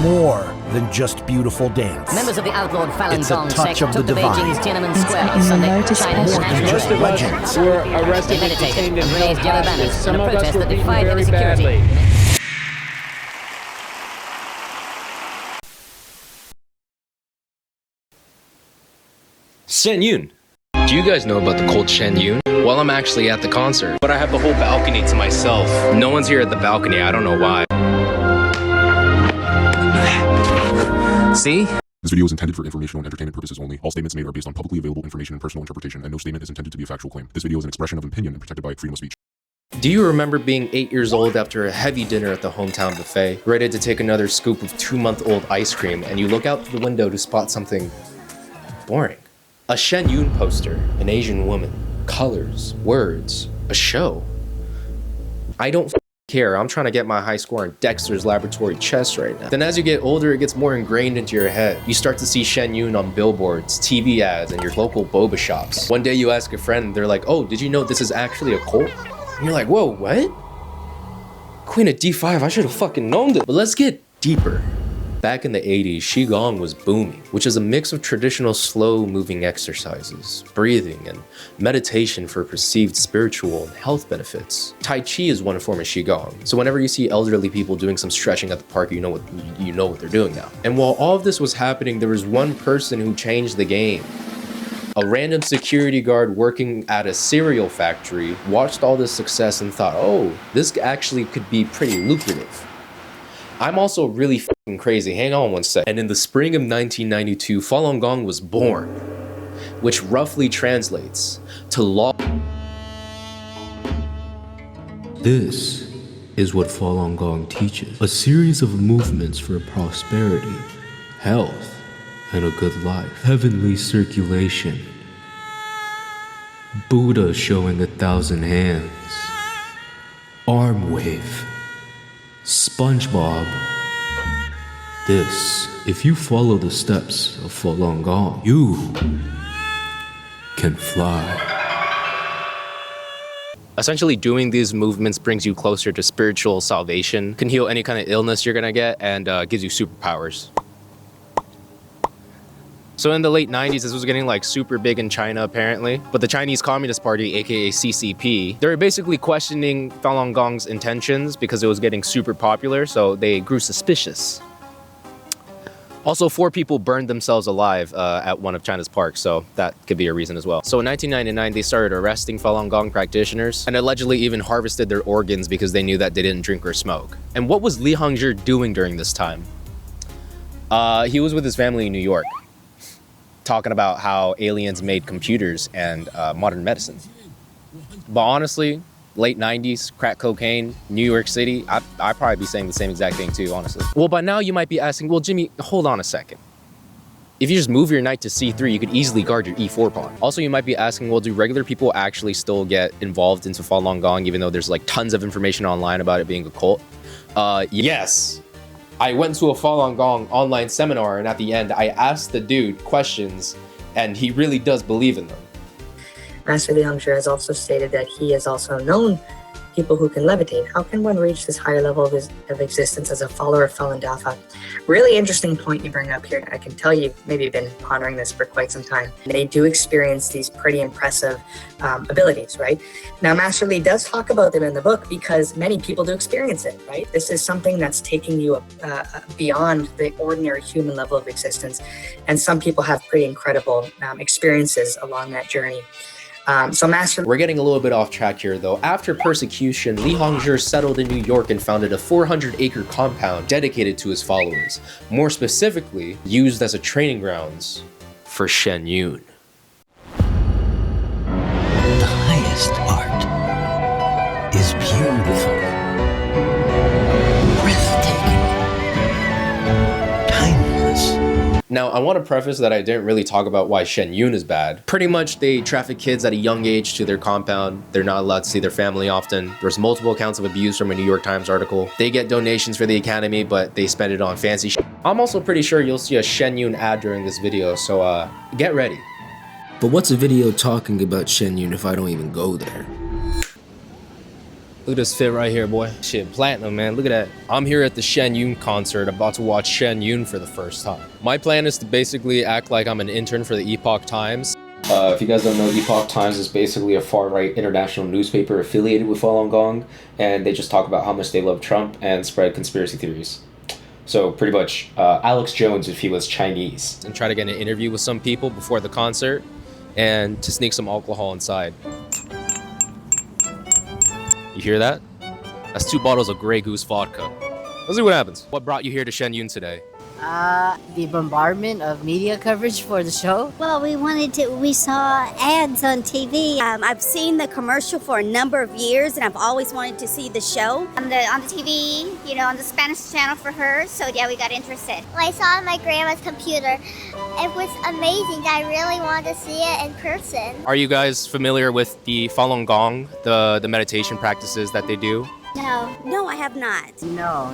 more than just beautiful dance. Members of the outlawed FALUN It's a GONG touch sect of took the to Beijing's divine. Tiananmen Square on Sunday, China's More than national just heritage. legends. Were arrested They and detained meditated in and raised yellow banners Some in a of us protest were that beaten defied very heavy security. badly. Shen Yun. Do you guys know about the cult Shen Yun? Well, I'm actually at the concert, but I have the whole balcony to myself. No one's here at the balcony, I don't know why. See? This video is intended for informational and entertainment purposes only. All statements made are based on publicly available information and personal interpretation, and no statement is intended to be a factual claim. This video is an expression of opinion and protected by freedom of speech. Do you remember being 8 years old after a heavy dinner at the hometown buffet, ready to take another scoop of 2-month-old ice cream, and you look out the window to spot something boring? A Shen Yun poster, an Asian woman, colors, words, a show. I don't care, I'm trying to get my high score on Dexter's Laboratory Chess right now. Then as you get older, it gets more ingrained into your head. You start to see Shen Yun on billboards, TV ads, and your local boba shops. One day you ask a friend, they're like, oh, did you know this is actually a cult? And you're like, whoa, what? Queen of D5, I should have fucking known this. But let's get deeper. Back in the 80s, Qigong was booming, which is a mix of traditional slow-moving exercises, breathing, and meditation for perceived spiritual and health benefits. Tai Chi is one form of Qigong, so whenever you see elderly people doing some stretching at the park, you know what they're doing now. And while all of this was happening, there was one person who changed the game. A random security guard working at a cereal factory watched all this success and thought, oh, this actually could be pretty lucrative. I'm also really fucking crazy, hang on one sec. And in the spring of 1992, Falun Gong was born, which roughly translates to law. This is what Falun Gong teaches. A series of movements for prosperity, health, and a good life. Heavenly circulation. Buddha showing 1,000 hands. Arm wave. SpongeBob. This, if you follow the steps of Falun Gong, you can fly. Essentially, doing these movements brings you closer to spiritual salvation, can heal any kind of illness you're gonna get, and gives you superpowers. So in the late 90s, this was getting like super big in China apparently, but the Chinese Communist Party, aka CCP, they were basically questioning Falun Gong's intentions because it was getting super popular, so they grew suspicious. Also, 4 people burned themselves alive at one of China's parks, so that could be a reason as well. So in 1999, they started arresting Falun Gong practitioners and allegedly even harvested their organs because they knew that they didn't drink or smoke. And what was Li Hongzhi doing during this time? He was with his family in New York, talking about how aliens made computers and modern medicine. But honestly, late 90s, crack cocaine, New York City, I'd probably be saying the same exact thing too, honestly. Well, by now you might be asking, well, Jimmy, hold on a second. If you just move your knight to c3, you could easily guard your e4 pawn. Also, you might be asking, well, do regular people actually still get involved into Falun Gong, even though there's like tons of information online about it being a cult? Yes. I went to a Falun Gong online seminar, and at the end, I asked the dude questions, and he really does believe in them. Master Li Hongzhi has also stated that he has also known people who can levitate. How can one reach this higher level of existence as a follower of Falun Dafa? Really interesting point you bring up here. I can tell you maybe you've been pondering this for quite some time. They do experience these pretty impressive abilities, right? Now, Master Li does talk about them in the book because many people do experience it, right? This is something that's taking you beyond the ordinary human level of existence. And some people have pretty incredible experiences along that journey. We're getting a little bit off track here though. After persecution, Li Hongzhi settled in New York and founded a 400-acre compound dedicated to his followers, more specifically used as a training grounds for Shen Yun. The highest art is beautiful, breathtaking, timeless. Now, I want to preface that I didn't really talk about why Shen Yun is bad. Pretty much, they traffic kids at a young age to their compound. They're not allowed to see their family often. There's multiple accounts of abuse from a New York Times article. They get donations for the academy, but they spend it on fancy shit. I'm also pretty sure you'll see a Shen Yun ad during this video, so get ready. But what's a video talking about Shen Yun if I don't even go there? Look at this fit right here, boy. Shit, platinum, man. Look at that. I'm here at the Shen Yun concert, about to watch Shen Yun for the first time. My plan is to basically act like I'm an intern for the Epoch Times. If you guys don't know, Epoch Times is basically a far-right international newspaper affiliated with Falun Gong, and they just talk about how much they love Trump and spread conspiracy theories. So pretty much Alex Jones if he was Chinese. And try to get an interview with some people before the concert and to sneak some alcohol inside. You hear that? That's 2 bottles of Grey Goose vodka. Let's see what happens. What brought you here to Shen Yun today? The bombardment of media coverage for the show. Well, we saw ads on TV. I've seen the commercial for a number of years, and I've always wanted to see the show. On the TV, you know, on the Spanish channel for her, so yeah, we got interested. Well, I saw it on my grandma's computer. It was amazing. I really wanted to see it in person. Are you guys familiar with the Falun Gong, the meditation practices that they do? No, I have not. No,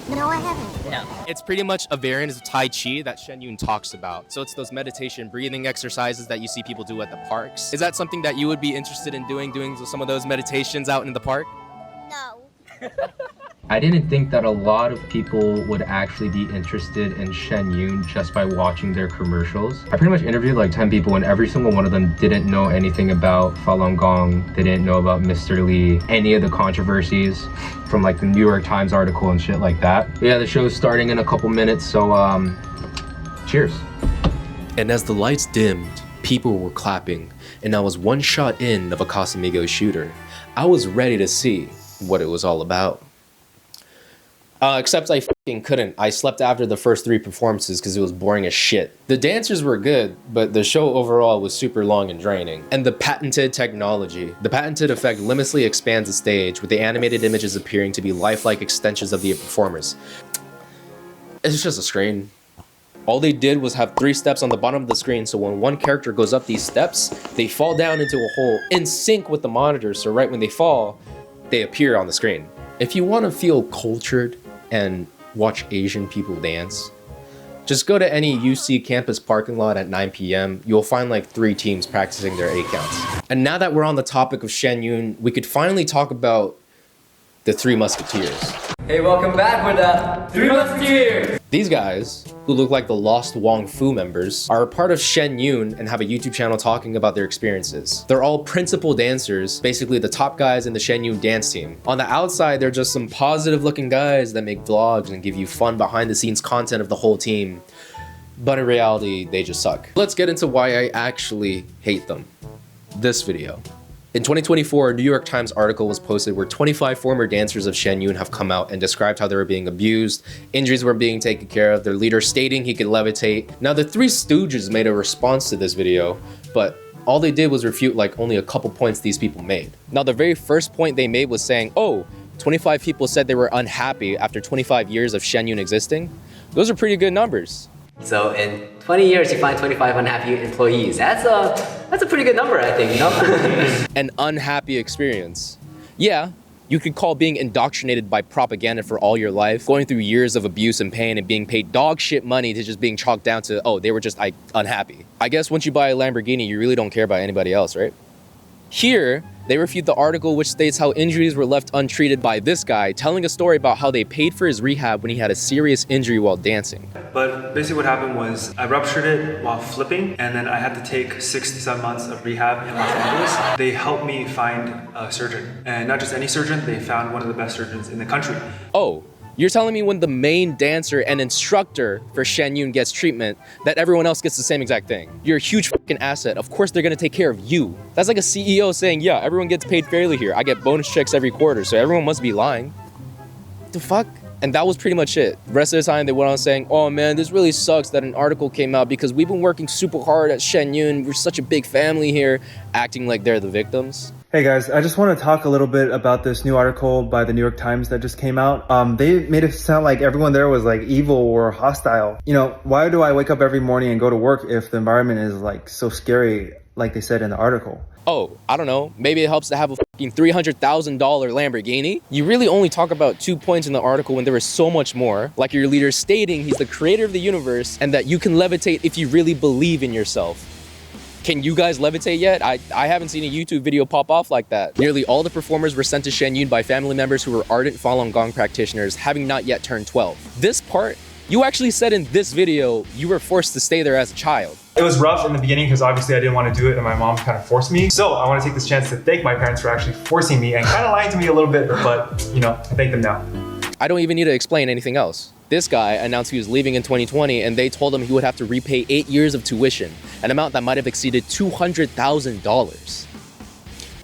No, I haven't. no. It's pretty much a variant of Tai Chi that Shen Yun talks about. So it's those meditation breathing exercises that you see people do at the parks. Is that something that you would be interested in doing some of those meditations out in the park? No. I didn't think that a lot of people would actually be interested in Shen Yun just by watching their commercials. I pretty much interviewed like 10 people and every single one of them didn't know anything about Falun Gong. They didn't know about Mr. Lee, any of the controversies from like the New York Times article and shit like that. But yeah, the show's starting in a couple minutes, so cheers. And as the lights dimmed, people were clapping, and I was one shot in of a Casamigos shooter. I was ready to see what it was all about. Except I fucking couldn't. I slept after the first 3 performances because it was boring as shit. The dancers were good, but the show overall was super long and draining. And the patented technology. The patented effect limitlessly expands the stage, with the animated images appearing to be lifelike extensions of the performers. It's just a screen. All they did was have 3 steps on the bottom of the screen, so when one character goes up these steps, they fall down into a hole in sync with the monitor, so right when they fall, they appear on the screen. If you want to feel cultured and watch Asian people dance, just go to any UC campus parking lot at 9 p.m. You'll find like 3 teams practicing their 8 counts. And now that we're on the topic of Shen Yun, we could finally talk about the 3 musketeers. Hey, welcome back with the 3 Musketeers! These guys, who look like the Lost Wong Fu members, are a part of Shen Yun and have a YouTube channel talking about their experiences. They're all principal dancers, basically the top guys in the Shen Yun dance team. On the outside, they're just some positive looking guys that make vlogs and give you fun behind the scenes content of the whole team. But in reality, they just suck. Let's get into why I actually hate them. This video. In 2024, a New York Times article was posted where 25 former dancers of Shen Yun have come out and described how they were being abused, injuries were being taken care of, their leader stating he could levitate. Now, the 3 Stooges made a response to this video, but all they did was refute like only a couple points these people made. Now, the very first point they made was saying, oh, 25 people said they were unhappy after 25 years of Shen Yun existing. Those are pretty good numbers. So in 20 years, you find 25 unhappy employees. That's a pretty good number, I think, you know? An unhappy experience. Yeah, you could call being indoctrinated by propaganda for all your life, going through years of abuse and pain and being paid dog shit money to just being chalked down to, oh, they were just unhappy. I guess once you buy a Lamborghini, you really don't care about anybody else, right? Here, they refute the article which states how injuries were left untreated by this guy, telling a story about how they paid for his rehab when he had a serious injury while dancing. But basically what happened was I ruptured it while flipping, and then I had to take 6 to 7 months of rehab in Los Angeles. They helped me find a surgeon, and not just any surgeon, they found one of the best surgeons in the country. Oh, you're telling me when the main dancer and instructor for Shen Yun gets treatment, that everyone else gets the same exact thing? You're a huge fucking asset. Of course they're gonna take care of you. That's like a CEO saying, yeah, everyone gets paid fairly here. I get bonus checks every quarter, so everyone must be lying. The fuck? And that was pretty much it. The rest of the time they went on saying, oh man, this really sucks that an article came out because we've been working super hard at Shen Yun. We're such a big family here, acting like they're the victims. Hey guys, I just want to talk a little bit about this new article by the New York Times that just came out. They made it sound like everyone there was like evil or hostile. You know, why do I wake up every morning and go to work if the environment is like so scary, like they said in the article? Oh, I don't know. Maybe it helps to have a fucking $300,000 Lamborghini. You really only talk about 2 points in the article when there is so much more. Like your leader stating he's the creator of the universe and that you can levitate if you really believe in yourself. Can you guys levitate yet? I haven't seen a YouTube video pop off like that. Nearly all the performers were sent to Shen Yun by family members who were ardent Falun Gong practitioners, having not yet turned 12. This part, you actually said in this video, you were forced to stay there as a child. It was rough in the beginning because obviously I didn't want to do it and my mom kind of forced me. So I want to take this chance to thank my parents for actually forcing me and kind of lying to me a little bit, but you know, I thank them now. I don't even need to explain anything else. This guy announced he was leaving in 2020 and they told him he would have to repay 8 years of tuition, an amount that might have exceeded $200,000.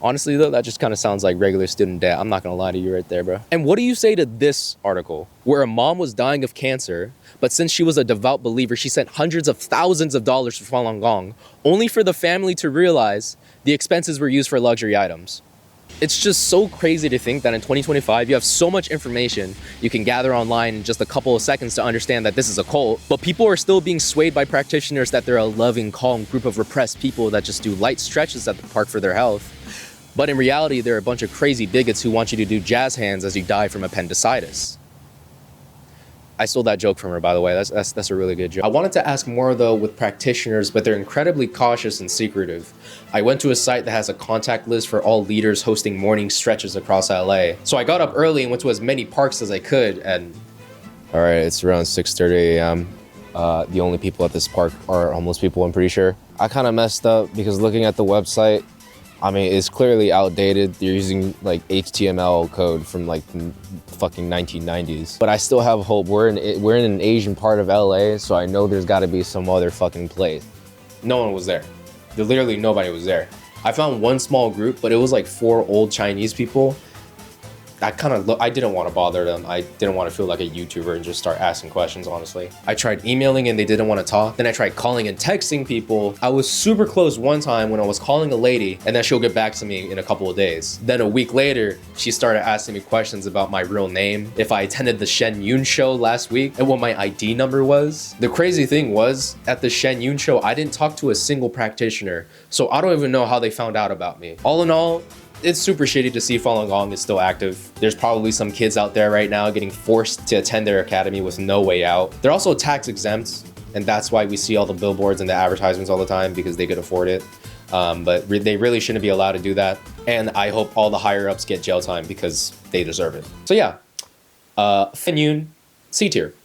Honestly though, that just kind of sounds like regular student debt. I'm not gonna lie to you right there, bro. And what do you say to this article, where a mom was dying of cancer, but since she was a devout believer, she sent hundreds of thousands of dollars for Falun Gong, only for the family to realize the expenses were used for luxury items? It's just so crazy to think that in 2025, you have so much information you can gather online in just a couple of seconds to understand that this is a cult, but people are still being swayed by practitioners that they're a loving, calm group of repressed people that just do light stretches at the park for their health. But in reality, they're a bunch of crazy bigots who want you to do jazz hands as you die from appendicitis. I stole that joke from her, by the way. That's a really good joke. I wanted to ask more though with practitioners, but they're incredibly cautious and secretive. I went to a site that has a contact list for all leaders hosting morning stretches across LA. So I got up early and went to as many parks as I could, and all right, it's around 6:30 a.m. The only people at this park are homeless people, I'm pretty sure. I kind of messed up because looking at the website, I mean, it's clearly outdated. They're using like HTML code from like fucking 1990s. But I still have hope. We're in an Asian part of LA, so I know there's gotta be some other fucking place. No one was there. Literally nobody was there. I found one small group, but it was like 4 old Chinese people. I didn't want to bother them. I didn't want to feel like a YouTuber and just start asking questions, honestly. I tried emailing and they didn't want to talk. Then I tried calling and texting people. I was super close one time when I was calling a lady and then she'll get back to me in a couple of days. Then a week later, she started asking me questions about my real name, if I attended the Shen Yun show last week, and what my ID number was. The crazy thing was, at the Shen Yun show, I didn't talk to a single practitioner, so I don't even know how they found out about me. All in all, it's super shitty to see Falun Gong is still active. There's probably some kids out there right now getting forced to attend their academy with no way out. They're also tax exempt, and that's why we see all the billboards and the advertisements all the time, because they could afford it. But they really shouldn't be allowed to do that. And I hope all the higher ups get jail time because they deserve it. So yeah, Shen Yun, C tier.